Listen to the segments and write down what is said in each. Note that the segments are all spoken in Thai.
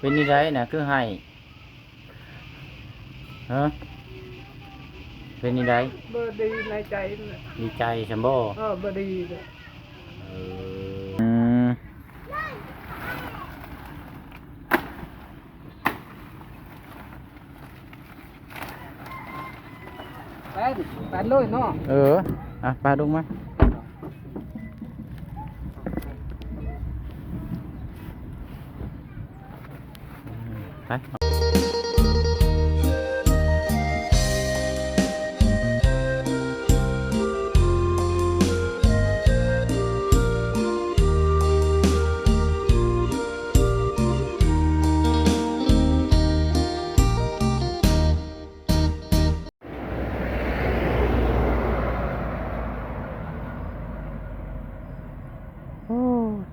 เป็นนี่ได้นะคือให้ฮะเป็นนี่ได้บดีในใจน่ะดีใจฉันบ่บดีเลยเออแปดเลยเนาะอ่ะไปลงมาไป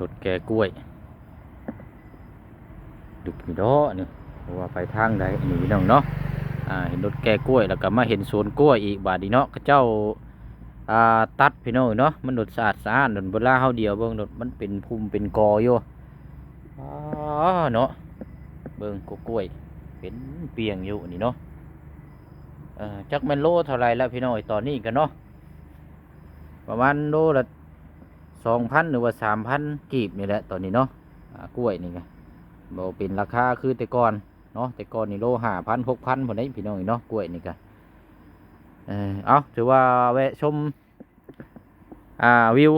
รถแกกล้วยดุกี่ดอเนี่ยเพราะว่าไปทางใดอันนี้พี่น้องเนาะเห็นรถแกกล้วยแล้วก็มาเห็นสวนกล้วยอีกบาดนีเนาะเขาเจ้าตัดพี่น้องเนาะมันรถสะอาดสะอ้านรถเวลาเฮาเดียวเบิ่งรถมันเป็นภูมิเป็นกออยู่เนาะเบิ่งกล้วยเป็นเปียงอยู่นี่เนาะจักแม่นโลเท่าไรแล้วพี่น้องตอนนี้กันเนาะประมาณโลละ2,000หรือว่า3,000กีบนี่แหละตอนนี้เนาะกล้วยนี่ไงบ่เป็นราคาคือแต่ก่อนเนาะแต่ก่อนนี่โล5,000 6,000พอได้พี่น้องเนาะกล้วยนี่กันเอาถือว่าแวะชมวิว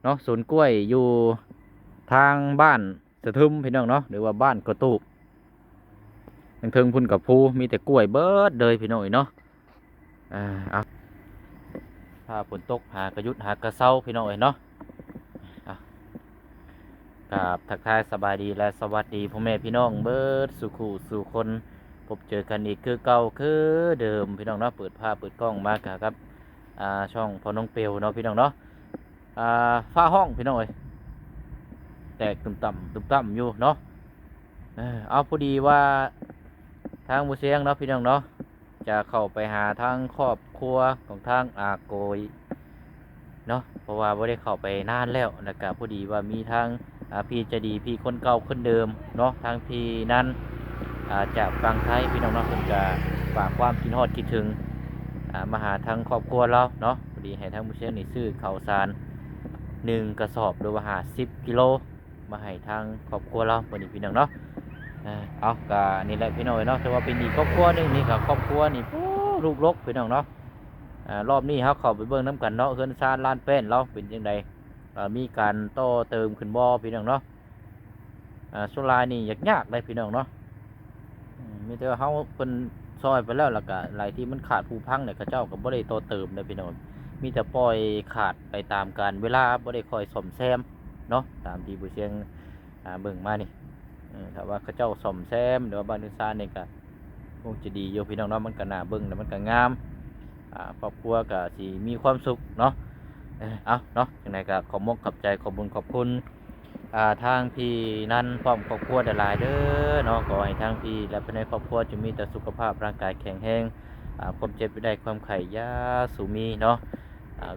เนาะสวนกล้วยอยู่ทางบ้านสะทึมพี่น้องเนาะหรือว่าบ้านกระตูบทางเทิงพุ่นกับภูมีแต่กล้วยเบิดเลยพี่น้องเนาะเอาถ้าฝนตกหากระยุดหากระเซ้าพี่น้องเนาะกับทักทายสบายดีและสวัสดีพ่อแม่พี่น้องเบิดสุขูสู่คนพบเจอกันอีกคือเก่าคือเดิมพี่น้องเนาะเปิดภาพเปิดกล้องมากครับช่องพอน้องเปียวเนาะพี่น้องเนาะฝ้าห้องพี่น้องแตกตุ่มต่ำอยู่เนาะเอาพอดีว่าทางมูเซียงเนาะพี่น้องเนาะจะเข้าไปหาทางครอบครัวของทางอาโกยเนาะเพราะว่าไม่ได้เข้าไปนานแล้วนะครับพอดีว่ามีทางพี่จะดีพี่คนเก่าคนเดิมเนาะทางพี่นั้นจากฟังไทยพี่น้องเนาะเพิ่นจะฝากความคิดฮอดคิดถึงมาหาทางครอบครัวเราเนาะพอดีให้ทางมูเซียงนี่ซื้อข้าวสาร1 กระสอบหรือว่า10 กิโลมาให้ทางครอบครัวเราวันนี้พี่น้องเนาะเอาก็นี่แหละพี่น้องเนาะแต่ว่าเป็นอีกครอบครัวนึงนี่กับครอบครัวนี่ลูกลกพี่น้องเนาะรอบนี้เขาเข้าไปเบิ่งน้ำกันเนาะเฮือนซานลานแป้นเราเป็นยังไงมีการต่อเติมขึ้นบ่พี่น้องเนาะส่วนลายนี่ยากเลยพี่น้องเนาะมีแต่ว่าเขาเป็นซอยไปแล้วก็หลายที่มันขาดผู้พังเนี่ยเขาเจ้าก็บ่ได้ต่อเติมเลยพี่น้องมีแต่ปล่อยขาดไปตามการเวลาบ่ได้คอยซ่อมแซมเนาะตามที่ผู้เชี่ยงเบิ่งมานี่ถ้าว่าเขาเจ้าซ่อมแซมหรือว่าบ้านนึงซานนี่ก็คงจะดีอยู่พี่น้องเนาะมันก็น่าเบิ่งแล้วมันก็งามครอบครัวก็สิมีความสุขเนาะเอาเนาะยังไงก็ขอมกขอบใจขอบคุญขอบคุณทางพี่นั่นพร้อมครอบครัวหลายๆเด้อเนาะขอให้ทางพี่และภายในครอบครัวจะมีแต่สุขภาพร่างกายแข็งแรงความเจ็บไม่ได้ความไข้ยาสูมีเนาะ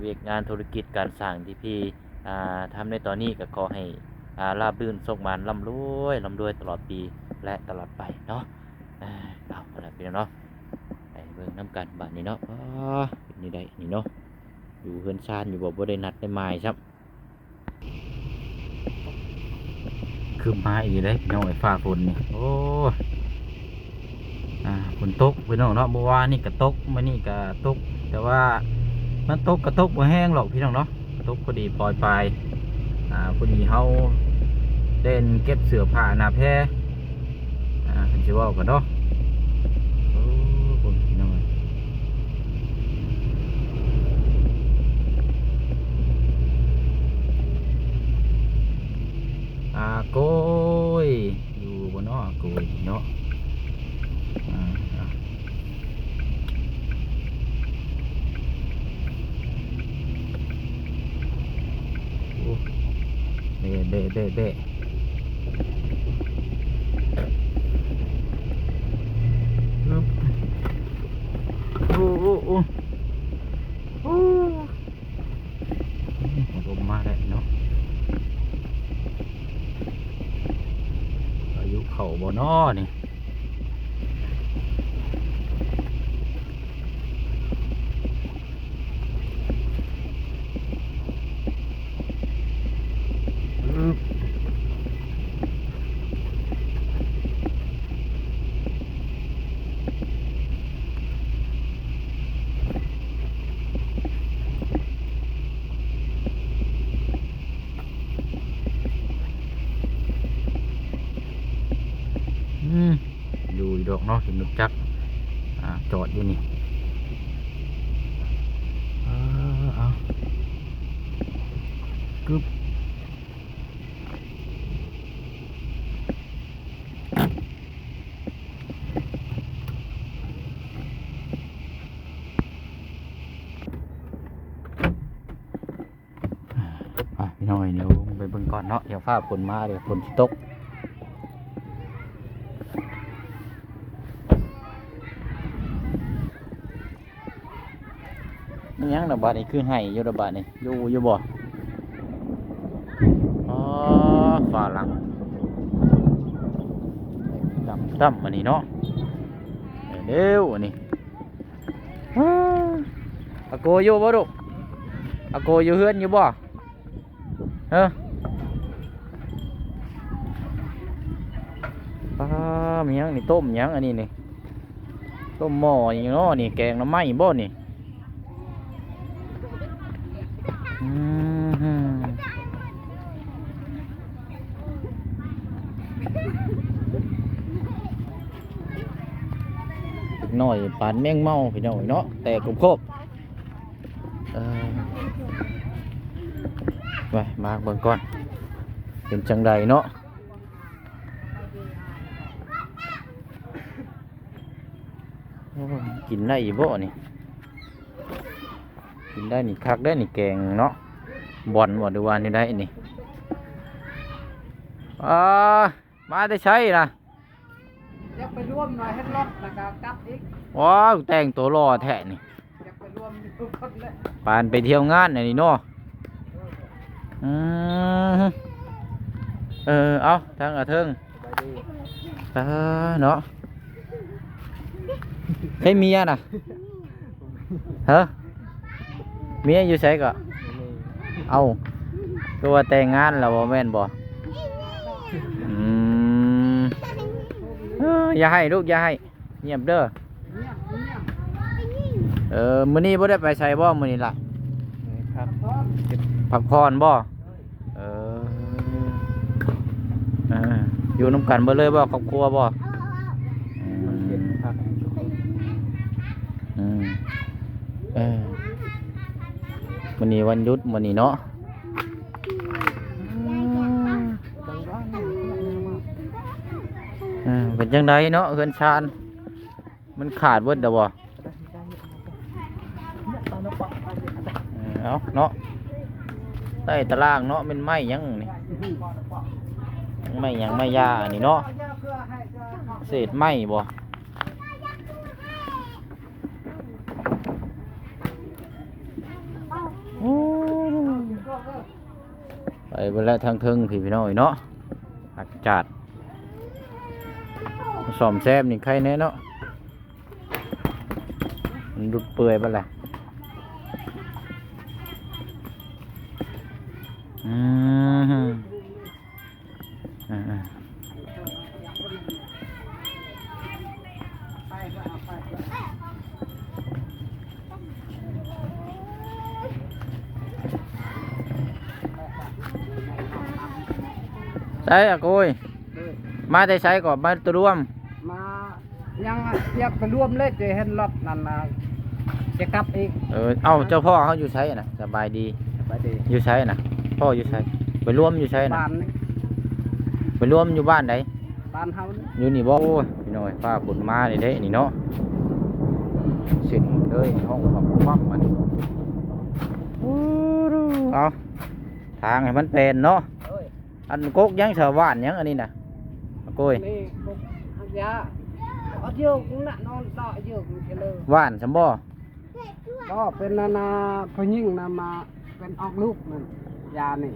เวียกงานธุรกิจการสร้างที่พี่ทำในตอนนี้ก็ขอให้ราบรื่นโชคมันร่ำรวยตลอดปีและตลอดไปเนาะเอาอะไรพี่น้องเนาะไปเบิ่งน้ำกันบ้านนี้เนาะนี่ได้นี่เนาะอยู่เฮือนซานอยู่บ่ได้นัดได้หมายครับคือมาอีกเลยพี่น้องไอ้ฟ้าฝนนี่โอ้ฝนตกพี่น้องเนาะเมื่อวานนี่ก็ตกมื้อนี้ก็ตกแต่ว่ามันตกก็ตกบ่แห้งหรอกพี่น้องเนาะตกพอดีปล่อยไปพอดีเฮาเล่นเก็บเสื้อผ้าหน้าแพร่เห็นสิว่ากันเนาะโอ้คนพี่น้องโกยอยู่บนเนาะโกยเนาะเบะโอ้ลมมาแล้วเนาะอายุเข่าบ่ บ่น้อนี่อยู่อีดอกเนาะเห็นรถจักรจอดอยู่นี่เอากึบพี่น้อยเดี๋ยวไปเบิ่งก่อนเนาะเดี๋ยวฟ้าฝนมาเดี๋ยวฝนสิตกมันยังระบาดนี่คือให้อยู่ระบาดนี่อยู่บ่อ๋อฝรั่งดำอันนี้เนาะเร็วอันนี้อาโกอยู่บ่ลูกอาโกอยู่เฮือนอยู่บ่มียังนี่ต้มยังอันนี้นี่ต้มหม้ออย่างเนาะนี่แกงน้ำไหม้บ่นี่หน่อยปานแมงเมาพี่น้อยเนาะแต่กรุบครบไปมาเบิ่งก่อนเป็นจังใดเนาะกินได้อีบ่นี่กินได้นี่คักได้นี่แกงเนาะบอนบ่ดูว่านี่ได้นี่มาได้ใช้นะอยากไปร่วมหน่อยให้รถแล้วก็กลับอีก ว้าวแต่งตัวรอแท้นี่อยากไปร่วมทุกคนเลย ปานไปเที่ยวงานอันนี้เนาะเอาทางเทิงเนาะให้เมียน่ะฮะเมียอยู่ไสก็เอาตัวแต่งงานแล้วบ่แม่นบ่อย่าให้ลูกอย่าให้เงียบเด้อมื้อนี้บ่ได้ไปใช้บ่มื้อนี้ล่ะพักผ่อนบ่อยู่นำกันบ่เลยบ่ครอบครัวบ่มื้อนี้วันหยุดมื้อนี้เนาะเป็นจังไดเนาะเฮือนชานมันขาดเบิดดอกบ่เอาเนาะใต้ตารางเนาะเป็นไม้ยังนี่ไม้ยานี่เนาะเศษไม้บ่ไปเวลาทางเทิงพี่น้อยเนาะอากาศสอมแซมนี่ใครแน่เนาะมันดุดเปื่อยไปแหละใช่อะกุยมาได้ใช้ก่อนมาตัวร่วมมายังอยากไปร่วมเลยจะเห็นรถนั่นนะจะกลับอีกเอาเจ้าพ่อเขาอยู่ใช้น่ะสบายดีอยู่ใช้น่ะพ่ออยู่ใช้ไปร่วมอยู่ใช้น่ะไปร่วมอยู่บ้านไหนบ้านเฮาอยู่นี่บ่โอ้ยพี่น้อยป้าฝนมานี่เด้นี่เนาะเสร็จเลยห้องของปั๊บมันเอาทางให้มันเป็นเนาะอันกกยังชาวบ้านยังอันนี้น่ะโก้ยนี่กกยาเอาเยอะน่ะนอนต่อเยอะเลยว่านสมบ่ก็เป็นนาพยิ่งนามาเป็นออกลูกนั่นยานี่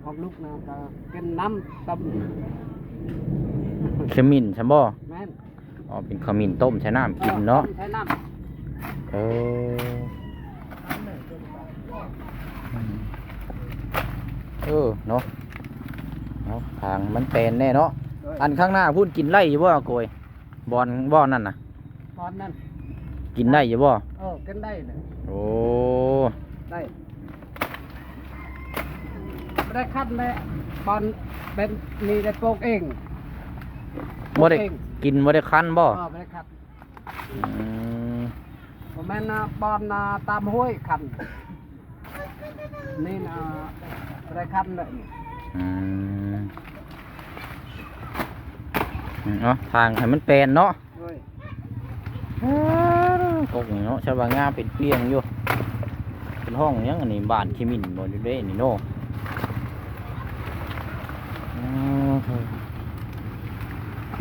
ออกลูกนะก็เป็นน้ำตำ ขมิ้นใช่บ่ แม่น อ๋อเป็นขมิ้นต้มใช้น้ำกินเนาะ ใช้น้ เออเนาะทางมันเป็นแน่เนาะ ำ อันข้างหน้าพูดกินไล่อยู่บ่โกยบอนนั่นน่ะ ตอนนั้น กินได้อยู่บ่ กินได้เลย โอ้ ได้ไม่ได้คัดเลยตอนเป็นนี่ได้ปลูกเอง บ่ได้ ปลูกเอง กินบ่ได้คั้นบ่ ไม่ได้คัด อืม ผมแม่นบอนตามห้วยคันนี่ไม่ได้คัดเลย อืมเนาะทางให้มันเป็นเนาะ ด้วย กกนี่เนาะชาวบ้านงามเป็นเปลียงอยู่เป็นห้องหยังอันนี้บ้านขี้มินบ่อยู่เด้นี่เนาะ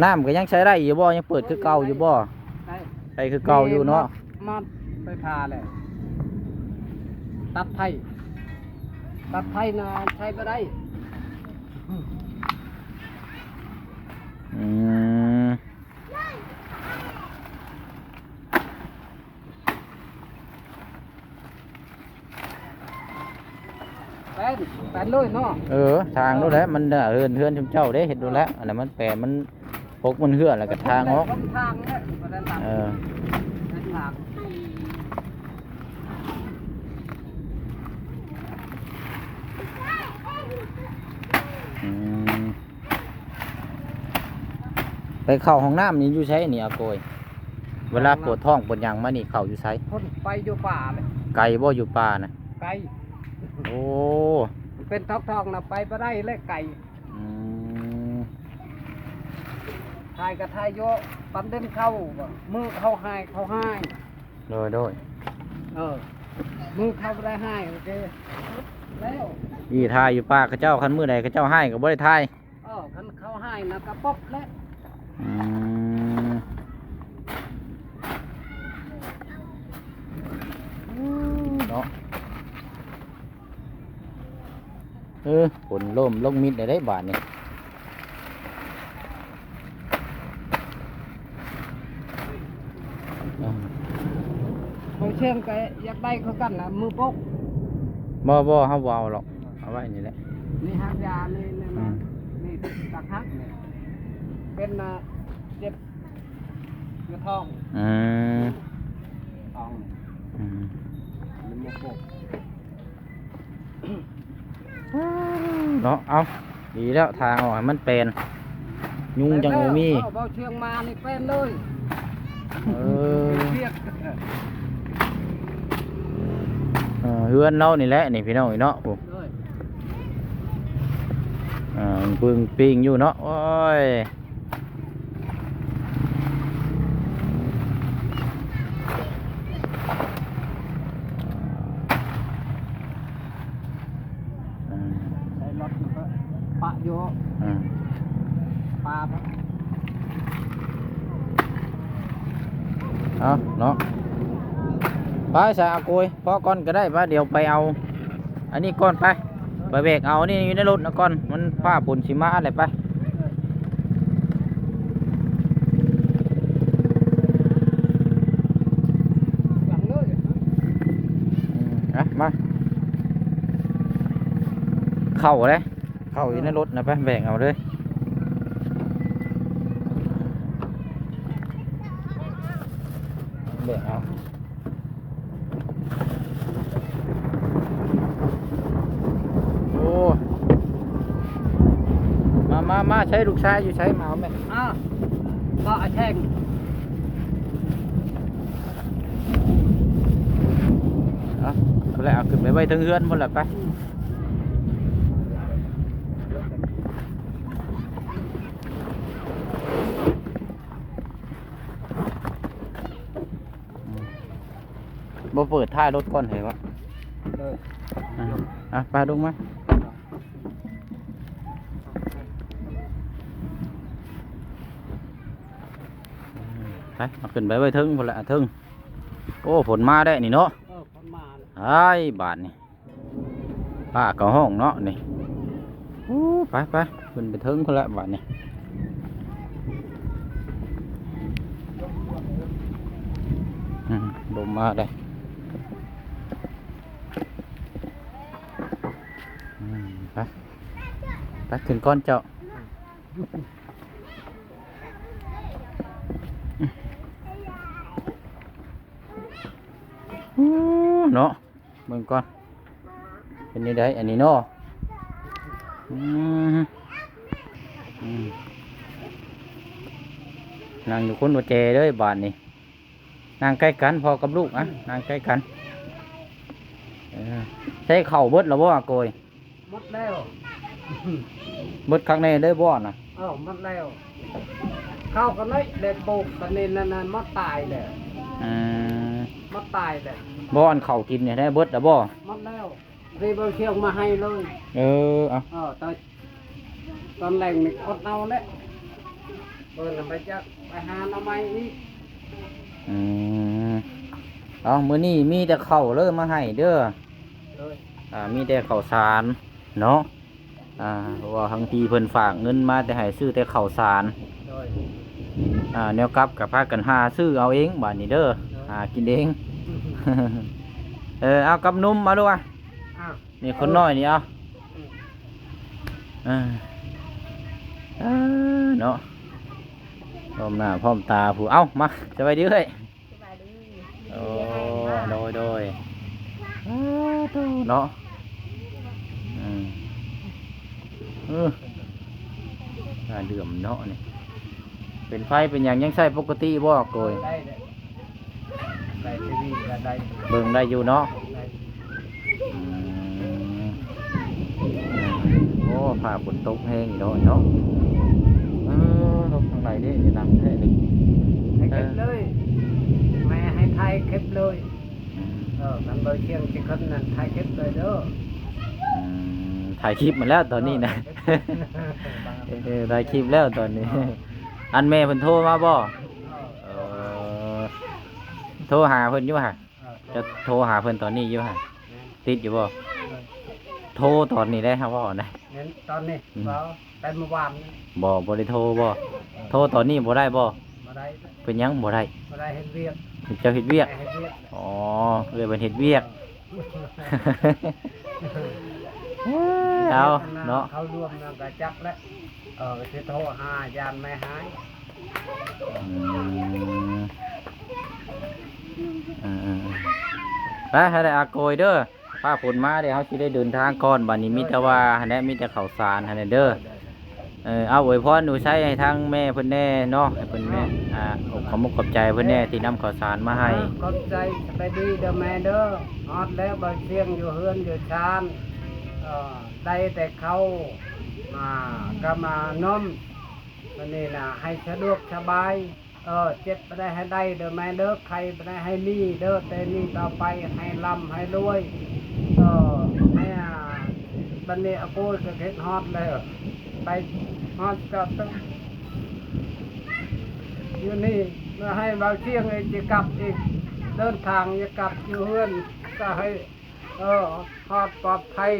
น้ำก็ยังใช้ได้อยู่บ่ยังเปิดคือเก่าอยู่บ่ ได้ ไปคือเก่าอยู่เนาะ มาไปพาเลยตัดไผ่นะใช้ไม่ได้ อืม แปนเลยเนาะ ทางนู้นแหละมันเฮือนชุมเจ้าได้เห็นดูแล้วอันนั้นมันแปลมันพกมันเหือแล้วก็ทางออก ทางเนี่ยประเด็นหลัก เออ ทาง อืมไปเข้าห้องน้ำนี่อยู่ใช้นี่อาโกยเวลาปวดท้องปวดหยังมานี่เข้าอยู่ใช้ คนไปอยู่ป่าเลย ไกลบ่อยู่ป่านะ ไก่ โอ้ เป็นทองนะไปได้เลยไก่ อืม ทายกับทายโยปั๊มเดินเข้าบ่มือเข้าให้ โดย มือเข้าไปได้ให้โอเคแล้ว อีทายอยู่ป่าเขาเจ้าคันมือใดเขาเจ้าให้ก็บ่ได้ทาย คันเข้าให้นะกระป๊อบแล้ว อืมเนาะฝนล่มลงมิดได้บาทนี่ เขาเชื่องก็อยากได้เขากันนะมือปก บ่เฮาบ่เอาหรอกเอาไว้นี่แหละ นี่หักยานี่นะ อืม นี่ตะหักเนี่ยเป็นเจ็บกระท้อง อืม ท้อง อืม มันมือปก เนาะเอาดีแล้วทางออกให้มันเป็นยุงจังบ่มี เบาเชียงมานี่เป็นเลย เออ เรียก เฮือนเรานี่แหละนี่พี่น้องนี่เนาะผม เลย ปึงปิงอยู่เนาะโอ้ยอืม ใส่รถมันก็ปะโย อืม ปลาปะ เอาเนาะไปใส่เอาโกยพอก่อนก็ได้ปะเดี๋ยวไปเอา อันนี้ก่อนไปเบรกเอานี่อยู่ในรถนะก่อนมันผ้าปุ่นชิมาอะไรไป หลังเลย มาเข้าเลยเข้าอยู่ในรถนะไปแบ่งเอาเลยแบ่งเอาโอ้มาใช้ลูกชายอยู่ใช้มาเอาไหม ก็อาแช่ง เอาแล้วเอาขึ้นไปไว้ทั้งเฮือนหมดแล้วไปบ่เปิดท้ายรถก่อนเหรอวะ เลย ไปลงมาไปเอาขึ้นไปไว้ถึงพอละถึงโอ้ฝนมาได้นี่เนาะ คนมา ไอ้บาทนี่ป้าก็ห้องเนาะนี่โอ้ไปขึ้นไปถึงพอละบาทนี่ มาได้ไปไปขึ้นก้อนเจ้าเนาะเบิ่งก่อนเป็นยังไงอันนี้เนาะนั่งอยู่คนหัวเจเด้ยบานนี่นั่งใกล้กันพอกับลูกนะนั่งใกล้กันใช้เข่าเบิดแล้วบ่โกย หมดแล้ว เบิดครั้งในได้บ่น่ะ หมดแล้วเข้ากันเลยเด็กปลูกกันนี่นั่นมดตายเลยมดตายเลย บ่อันเข่ากินเนี่ยได้เบิดแล้วบ่ หมดแล้วรีบเอาเชียงมาให้เลย เอา ตอนแรงนี่อดเอาเลยไปจักไปหาหน่อไม้อีก เอามื้อนี้มีแต่ข้าวเลยมาให้เด้อ เลย มีแต่ข้าวสารเนาะเพราะว่าทั้งทีเพิ่นฝากเงินมาแต่ให้ซื้อแต่ข้าวสาร เลย แนวกลับกับพากันหาซื้อเอาเองบัดนี้เด้อหากินเอง เอากับนุ่มมาด้วยนี่คนน้อยนี่เอาเนาะพร้อมหน้าพร้อมตาผู้เอ้ามาจะไปดีเฮ้ยโอ้โดยเนาะเดือมเนาะนี่เป็นไฟเป็นอย่างยังใช้ปกติบ่โกย ได้ทีวีก็ได้ เบิ่งได้อยู่เนาะโอ้ผ่าฝนตกแห้งอยู่เนาะลงทางไหนดินี่นั่งแท้ดิ ให้เก็บเลยแม่ให้ไทยเก็บเลยมันเบอร์เชียงที่คนนั้นไทยเก็บเลยเด้อ ถ่ายคลิปมาแล้วตอนนี้นะถ่ายคลิปแล้วตอนนี้ อันแม่เพิ่นโทรมาบ่โทรหาเพิ่นอยู่ฮะจะโทรหาเพิ่นตอนนี้อยู่ฮะติดอยู่บ่โทรตอนนี้ได้ครับบ่ได้ ตอนนี้เราไปเมื่อวาน บ่ได้โทรบ่โทรตอนนี้บ่ได้บ่ มาได้ เป็นหยังบ่ได้ มาได้เฮ็ดเวียก เจ้าเฮ็ดเวียก เฮ็ดเวียก อ๋อเลยเป็นเฮ็ดเวียกเอาเนาะ เขารวมกันกระจักแล้วก็สิโทรหายานไม่หายไปให้ได้อาโกยเด้อป้าผลมาเดี๋ยวเขาสิได้เดินทางก่อนบัดนี้มีแต่ว่าหั่นแหละมีแต่ข้าวสารหั่นแหละเด้อเอาอวยพรหนูใช้ให้ทั้งแม่เพิ่นแน่เนาะให้เพิ่นแม่ขอมุกขอบใจเพิ่นแน่ที่นำข้าวสารมาให้ ขอบใจไปดีเด้อแม่เด้อฮอดแล้วบ่เชียงอยู่เฮือนอยู่ชานได้แต่เขามาก็มานมวันนี้นะให้สะดวกสบายเจ็บไปได้ให้ได้เด้อแม่เด้อใครไปได้ให้นี่เด้อแต่นี่ต่อไปให้ร่ำให้รวยให้บันนี้อากูจะเฮ็ดฮอดเลยไปฮอดก็ต้องอยู่นี่มาให้เบาเชียงไอ้จะกลับอีกเดินทางจะกลับอยู่เฮือนก็ให้ฮอดปลอดภัย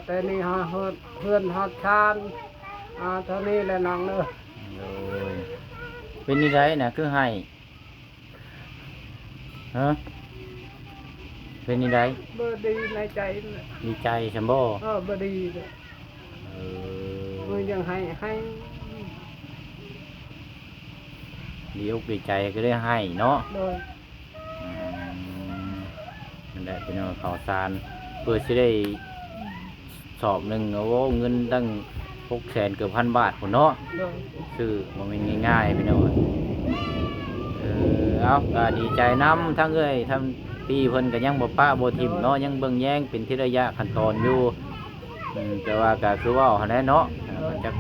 แต่นี่ฮอดเฮือนฮอดชานเท่านี้แหละน้องเด้อ เป็นนี่ไรนะคือให้ฮะเป็นนี่ไร เบอร์ดีในใจ ดีใจฉันบ่ เบอร์ดีเลยมือยังให้ ดีอกดีใจก็ได้ให้เนาะ โดย นั่นแหละเป็นข่าวสารเพื่อจะได้สอบหนึ่งโอ้เงินตั้ง600,000เกือบ1,000 บาทพุ่นเนาะ โดย ซื้อมันเป็นง่ายๆพี่น้องเอาก็ดีใจน้ำทั้งเอ้ยทั้งปีเพิ่นก็ยังบ่ป้าบ่ทิ่มเนาะยังเบิ่งแย่งเป็นทีระยะขั้นตอนอยู่แต่ว่าก็คือว่าหั่นแหละเนาะเพิ่นจัก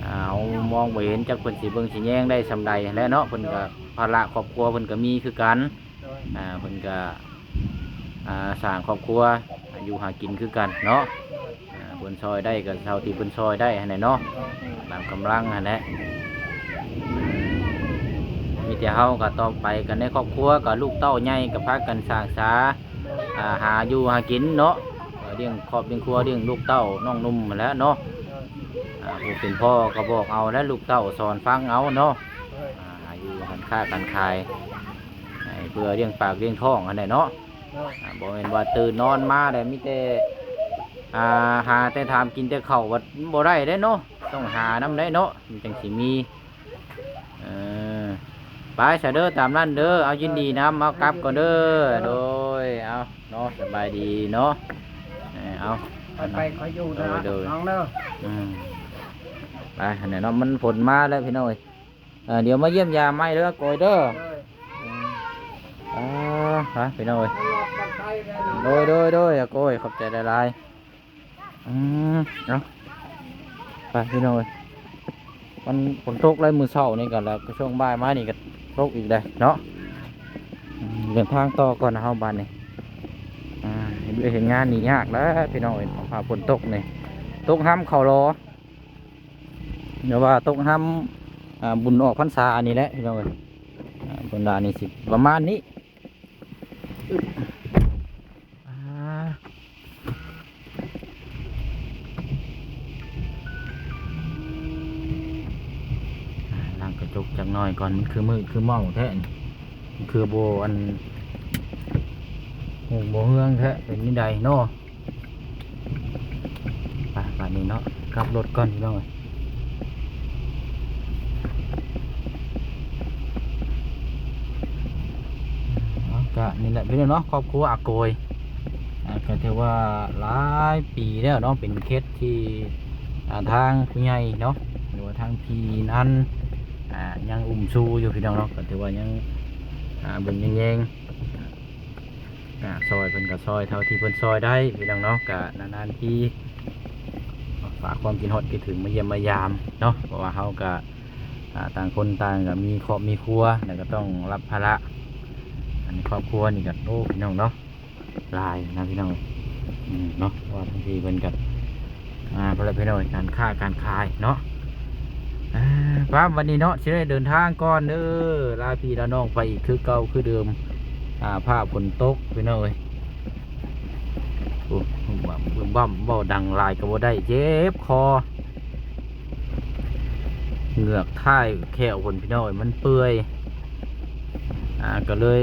เอามองบ่เห็นจักเพิ่นสิเบิ่งสิแย่งได้ซำใดแหล้วเนาะเพิ่นก็ภาระครอบครัวเพิ่นก็มีคือกันเพิ่นก็สร้างครอบครัวอยู่หากินคือกันเนาะเพิ่นซอยได้ก็เท่าที่เพิ่นซอยได้หั่นแหละเนาะตามกำลังหั่นแหละมีแต่เฮาก็ต้องไปกันในครอบครัวกับลูกเต้าใหญ่ก็พากันสร้างสาหาอยู่หากินเนาะเลี้ยงครอบเลี้ยงครัวเลี้ยงลูกเต้าน้องนุ่มมาแล้วเนาะผู้เป็นพ่อก็บอกเอาและลูกเต้าสอนฟังเอาเนาะอยู่กันค้ากันขายให้ พื่อเลี้ยงปากเลี้ยงท้องอันไหนเนาะ โดย บ่แม่นว่าตื่นนอนมาแต่มีแต่หาแต่ทำกินแต่ข้าววัดบ่ได้เด้เนาะต้องหาน้ำได้เนาะมันจังสิมีเออไปซะเด้อตามนั้นเด้อเอายินดีนำเอากลับก่อนเด้อโดยเอาเนาะสบายดีเนาะเอา ไปคอยอยู่นะ โดย น้องเด้อ อืมไปอันไหนเนาะมันฝนมาแล้วพี่น้อยเดี๋ยวมาเยี่ยมยามไม่เด้อโกยเด้อ ฮะพี่น้อย โดยโกยขอบใจหลายๆเนาะไปพี่น้อยมันฝนตกเลยมือเช้านี่กันแล้วก็ช่วงบ่ายมานี่ก็ตกอีกได้เนาะเดินทางต่อก่อนนะเฮาบ้านนี่เห็นงานนี่ยากแล้วพี่น้อยพาฝนตกนี่ตกห้ำเข่ารอเดี๋ยวว่าตกห้ำบุญออกพรรษานี่แหละพี่น้อยบุญดานี่สิประมาณนี้ล้างกระจกจักหน่อยก่อนมันคือมืดคือเมาแท้นี่มันคือโบอันโบเฮืองแท้เป็นนี่ใดเนาะไปป่านนี้เนาะขับรถก่อนพี่น้อยก็นี่แหละพี่น้องเนาะครอบครัวอาโกยก็ถือว่าหลายปีแล้วเนาะเป็นเคสที่ทางผู้ใหญ่เนาะหรือว่าทางพี่นั้นยังอุ้มชูอยู่พี่น้องเนาะก็ถือว่ายังเบิ่งแยงซอยเพิ่นก็ซอยเท่าที่เพิ่นซอยได้พี่น้องเนาะก็นานๆที่ฝากความกินฮอดคิดถึงมาเยี่ยมมายามเนาะเพราะว่าเฮาก็ต่างคนต่างก็มีครอบมีครัวแล้วก็ต้องรับภาระอันนี้ครอบครัวนี่ก็โอ้พี่น้องเนาะลายนะพี่น้องเนาะว่าบางทีเป็นกับพลพี่น้องการค้าการขายเนาะป้าวันนี้เนาะจะได้เดินทางก่อนเด้อลาพี่ลาน้องไปอีกคือเก่าคือเดิมผ้าฝนตกพี่น้องเลยโอ้บ้มเบาดังลายก็บ่ได้เจ็บคอเหงือกท้ายแขวคนพี่น้องมันเปื่อยก็เลย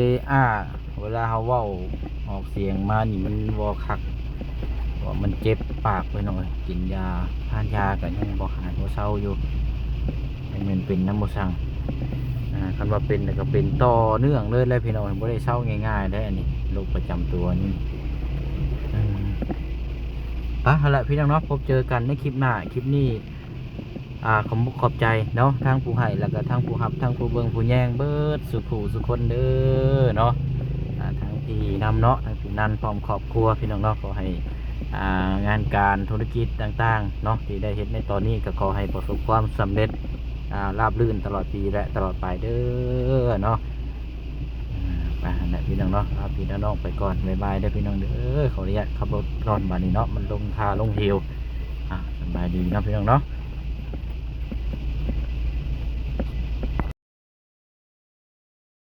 เวลาเขาเว้าออกเสียงมานี่มันวอคักว่ามันเจ็บปากไปหน่อยกินยาทานยาก็ยังบ่หายบ่เศร้าอยู่มันเป็นน้ำมูสังคันว่าเป็นก็เป็นต่อเนื่องเลยเลยพี่น้องบ่ได้เศร้าง่ายๆได้อันนี้โรคประจำตัวนี่เอาละพี่น้องเนาะพบเจอกันในคลิปหน้าคลิปนี้ขอบใจเนาะทางผู้ให้แล้วก็ทางผู้รับทางผู้เบิ่งผู้แย่งเบิดสุขสุขคนเด้อเนาะทางพี่นำเนาะทางพี่นันพร้อมครอบครัวพี่น้องเนาะขอให้งานการธุรกิจต่างๆเนาะที่ได้เฮ็ดในตอนนี้ก็ขอให้ประสบความสำเร็จราบรื่นตลอดปีและตลอดไปเด้อเนาะไปนะพี่น้องเนาะพี่น้องไปก่อนบ๊ายบายเด้อพี่น้องเด้อขออนุญาตขับรถก่อนบัดนี้เนาะมันลงทาลงเหวสบายดีเนาะพี่น้องเนาะ